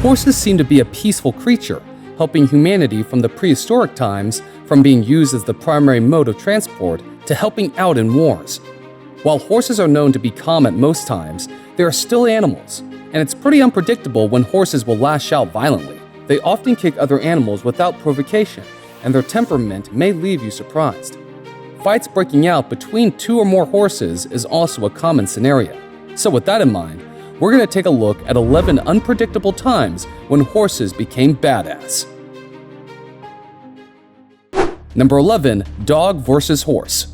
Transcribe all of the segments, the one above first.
Horses seem to be a peaceful creature, helping humanity from the prehistoric times, from being used as the primary mode of transport to helping out in wars. While horses are known to be calm at most times, they are still animals, and it's pretty unpredictable when horses will lash out violently. They often kick other animals without provocation, and their temperament may leave you surprised. Fights breaking out between 2 or more horses is also a common scenario. So with that in mind, we're going to take a look at 11 unpredictable times when horses became badass. Number 11. Dog versus horse.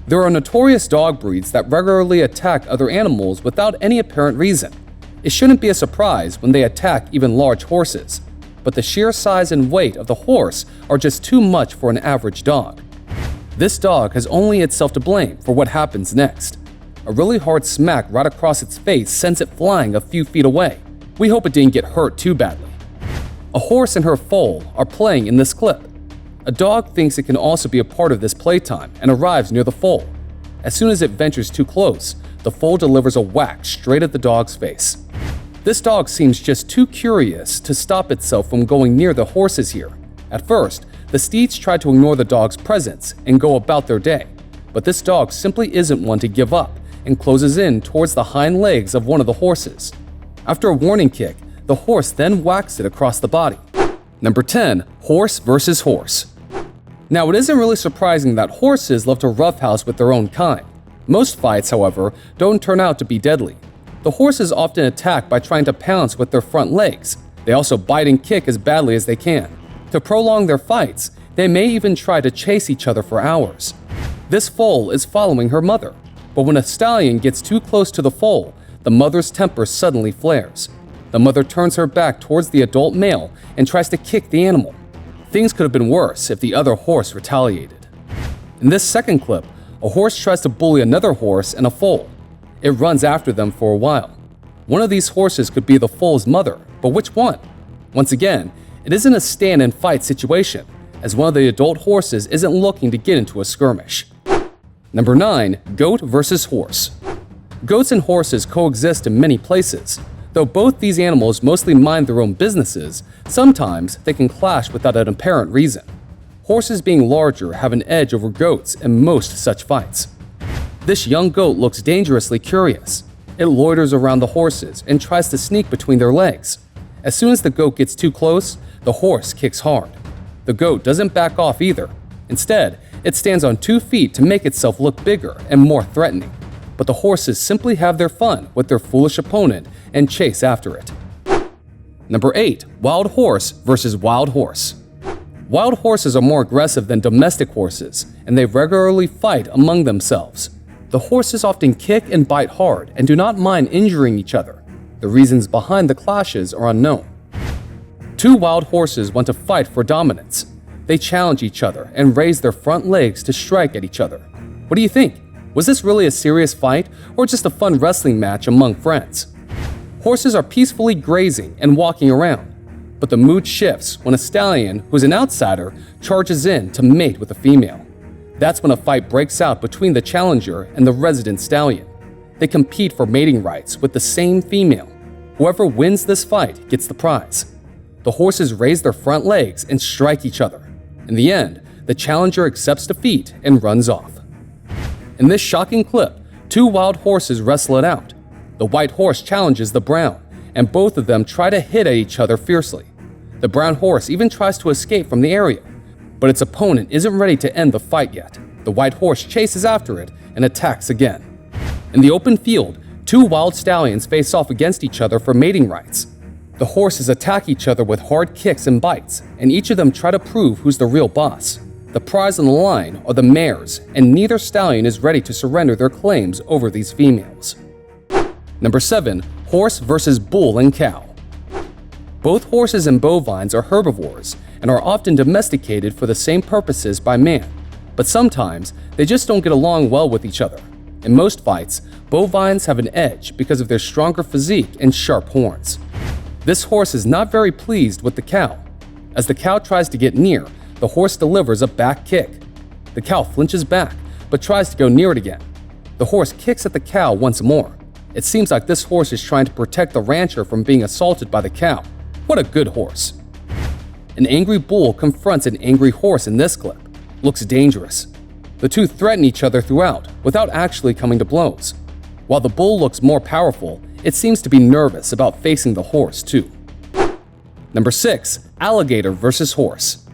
There are notorious dog breeds that regularly attack other animals without any apparent reason. It shouldn't be a surprise when they attack even large horses, but the sheer size and weight of the horse are just too much for an average dog. This dog has only itself to blame for what happens next. A really hard smack right across its face sends it flying a few feet away. We hope it didn't get hurt too badly. A horse and her foal are playing in this clip. A dog thinks it can also be a part of this playtime and arrives near the foal. As soon as it ventures too close, the foal delivers a whack straight at the dog's face. This dog seems just too curious to stop itself from going near the horses here. At first, the steeds try to ignore the dog's presence and go about their day, but this dog simply isn't one to give up and closes in towards the hind legs of one of the horses. After a warning kick, the horse then whacks it across the body. Number 10. Horse versus horse. Now, it isn't really surprising that horses love to roughhouse with their own kind. Most fights, however, don't turn out to be deadly. The horses often attack by trying to pounce with their front legs. They also bite and kick as badly as they can. To prolong their fights, they may even try to chase each other for hours. This foal is following her mother, but when a stallion gets too close to the foal, the mother's temper suddenly flares. The mother turns her back towards the adult male and tries to kick the animal. Things could have been worse if the other horse retaliated. In this second clip, a horse tries to bully another horse and a foal. It runs after them for a while. One of these horses could be the foal's mother, but which one? Once again, it isn't a stand and fight situation, as one of the adult horses isn't looking to get into a skirmish. Number 9. Goat versus horse. Goats and horses coexist in many places. Though both these animals mostly mind their own businesses, sometimes they can clash without an apparent reason. Horses being larger have an edge over goats in most such fights. This young goat looks dangerously curious. It loiters around the horses and tries to sneak between their legs. As soon as the goat gets too close, the horse kicks hard. The goat doesn't back off either. Instead, it stands on 2 feet to make itself look bigger and more threatening. But the horses simply have their fun with their foolish opponent and chase after it. Number 8. Wild horse versus wild horse. Wild horses are more aggressive than domestic horses, and they regularly fight among themselves. The horses often kick and bite hard and do not mind injuring each other. The reasons behind the clashes are unknown. 2 wild horses want to fight for dominance. They challenge each other and raise their front legs to strike at each other. What do you think? Was this really a serious fight or just a fun wrestling match among friends? Horses are peacefully grazing and walking around, but the mood shifts when a stallion, who's an outsider, charges in to mate with a female. That's when a fight breaks out between the challenger and the resident stallion. They compete for mating rights with the same female. Whoever wins this fight gets the prize. The horses raise their front legs and strike each other. In the end, the challenger accepts defeat and runs off. In this shocking clip, 2 wild horses wrestle it out. The white horse challenges the brown, and both of them try to hit at each other fiercely. The brown horse even tries to escape from the area, but its opponent isn't ready to end the fight yet. The white horse chases after it and attacks again. In the open field, 2 wild stallions face off against each other for mating rights. The horses attack each other with hard kicks and bites, and each of them try to prove who's the real boss. The prize on the line are the mares, and neither stallion is ready to surrender their claims over these females. Number 7. Horse versus bull and cow. Both horses and bovines are herbivores and are often domesticated for the same purposes by man, but sometimes they just don't get along well with each other. In most fights, bovines have an edge because of their stronger physique and sharp horns. This horse is not very pleased with the cow. As the cow tries to get near, the horse delivers a back kick. The cow flinches back, but tries to go near it again. The horse kicks at the cow once more. It seems like this horse is trying to protect the rancher from being assaulted by the cow. What a good horse. An angry bull confronts an angry horse in this clip. Looks dangerous. The two threaten each other throughout, without actually coming to blows. While the bull looks more powerful, it seems to be nervous about facing the horse too. Number 6. Alligator versus horse.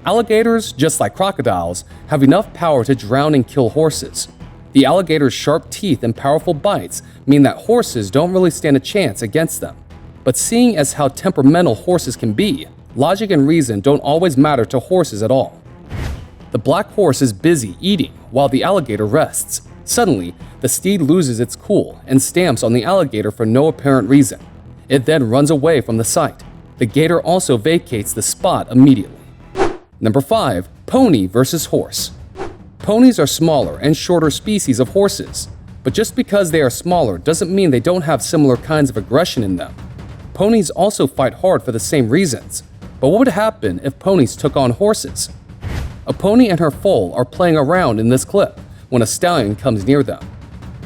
Alligators, just like crocodiles, have enough power to drown and kill horses. The alligator's sharp teeth and powerful bites mean that horses don't really stand a chance against them. But seeing as how temperamental horses can be, logic and reason don't always matter to horses at all. The black horse is busy eating while the alligator rests. Suddenly, the steed loses its cool and stamps on the alligator for no apparent reason. It then runs away from the sight. The gator also vacates the spot immediately. Number 5. Pony versus horse. Ponies are smaller and shorter species of horses, but just because they are smaller doesn't mean they don't have similar kinds of aggression in them. Ponies also fight hard for the same reasons, but what would happen if ponies took on horses? A pony and her foal are playing around in this clip when a stallion comes near them.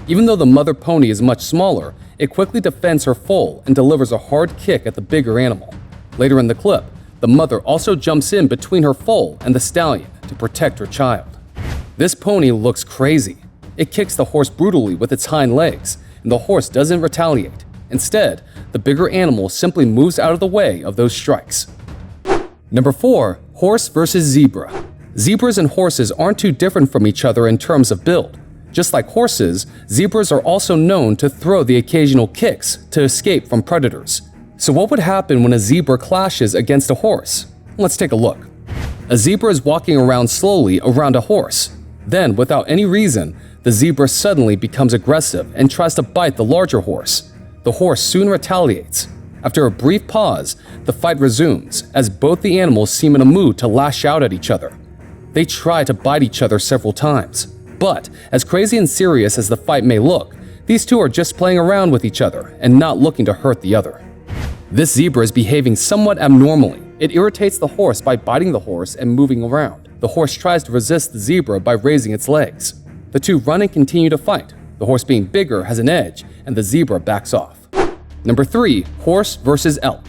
Even though the mother pony is much smaller, it quickly defends her foal and delivers a hard kick at the bigger animal. Later in the clip, the mother also jumps in between her foal and the stallion to protect her child. This pony looks crazy. It kicks the horse brutally with its hind legs, and the horse doesn't retaliate. Instead, the bigger animal simply moves out of the way of those strikes. Number 4. Horse versus zebra. Zebras and horses aren't too different from each other in terms of build. Just like horses, zebras are also known to throw the occasional kicks to escape from predators. So what would happen when a zebra clashes against a horse? Let's take a look. A zebra is walking around slowly around a horse. Then, without any reason, the zebra suddenly becomes aggressive and tries to bite the larger horse. The horse soon retaliates. After a brief pause, the fight resumes as both the animals seem in a mood to lash out at each other. They try to bite each other several times. But, as crazy and serious as the fight may look, these two are just playing around with each other and not looking to hurt the other. This zebra is behaving somewhat abnormally. It irritates the horse by biting the horse and moving around. The horse tries to resist the zebra by raising its legs. The two run and continue to fight. The horse being bigger has an edge, and the zebra backs off. Number 3. Horse versus elk.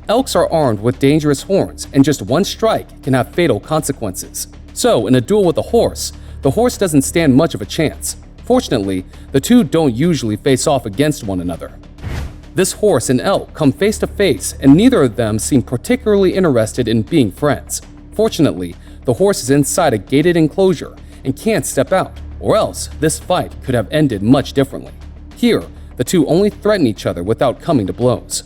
Elks are armed with dangerous horns, and just one strike can have fatal consequences. So, in a duel with a horse, the horse doesn't stand much of a chance. Fortunately, the two don't usually face off against one another. This horse and elk come face to face, and neither of them seem particularly interested in being friends. Fortunately, the horse is inside a gated enclosure and can't step out, or else this fight could have ended much differently. Here, the two only threaten each other without coming to blows.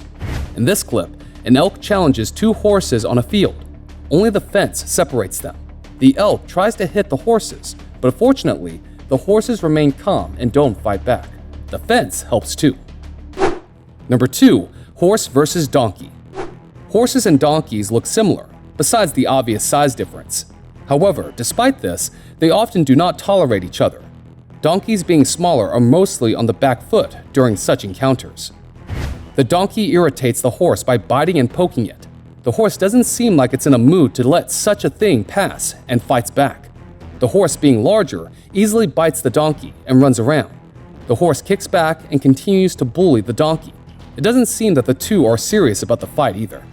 In this clip, an elk challenges two horses on a field. Only the fence separates them. The elk tries to hit the horses, but fortunately, the horses remain calm and don't fight back. The fence helps too. Number 2. Horse versus donkey. Horses and donkeys look similar, besides the obvious size difference. However, despite this, they often do not tolerate each other. Donkeys being smaller are mostly on the back foot during such encounters. The donkey irritates the horse by biting and poking it. The horse doesn't seem like it's in a mood to let such a thing pass and fights back. The horse being larger easily bites the donkey and runs around. The horse kicks back and continues to bully the donkey. It doesn't seem that the two are serious about the fight either.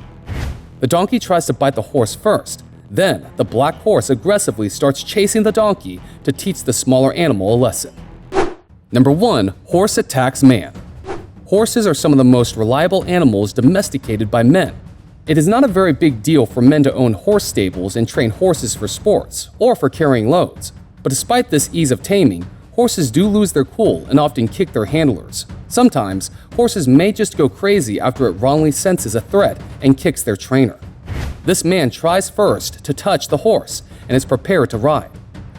The donkey tries to bite the horse first. Then, the black horse aggressively starts chasing the donkey to teach the smaller animal a lesson. Number 1. Horse attacks man. Horses are some of the most reliable animals domesticated by men. It is not a very big deal for men to own horse stables and train horses for sports or for carrying loads. But despite this ease of taming, horses do lose their cool and often kick their handlers. Sometimes, horses may just go crazy after it wrongly senses a threat and kicks their trainer. This man tries first to touch the horse and is prepared to ride.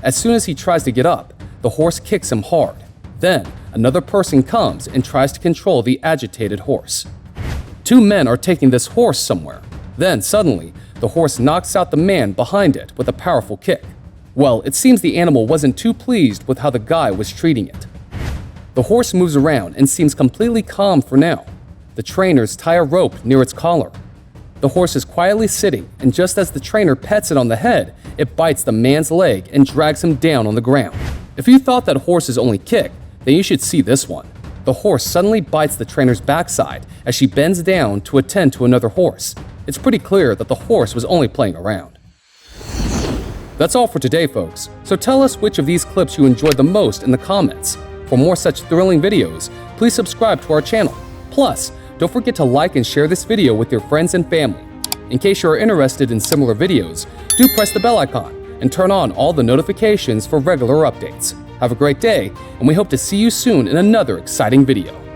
As soon as he tries to get up, the horse kicks him hard. Then, another person comes and tries to control the agitated horse. Two men are taking this horse somewhere. Then, suddenly, the horse knocks out the man behind it with a powerful kick. Well, it seems the animal wasn't too pleased with how the guy was treating it. The horse moves around and seems completely calm for now. The trainers tie a rope near its collar. The horse is quietly sitting, and just as the trainer pets it on the head, it bites the man's leg and drags him down on the ground. If you thought that horses only kick, then you should see this one. The the horse suddenly bites the trainer's backside as she bends down to attend to another horse. It's pretty clear that the horse was only playing around. That's all for today, folks, so tell us which of these clips you enjoyed the most in the comments. For more such thrilling videos, please subscribe to our channel. Plus, don't forget to like and share this video with your friends and family. In case you are interested in similar videos, do press the bell icon and turn on all the notifications for regular updates. Have a great day, and we hope to see you soon in another exciting video.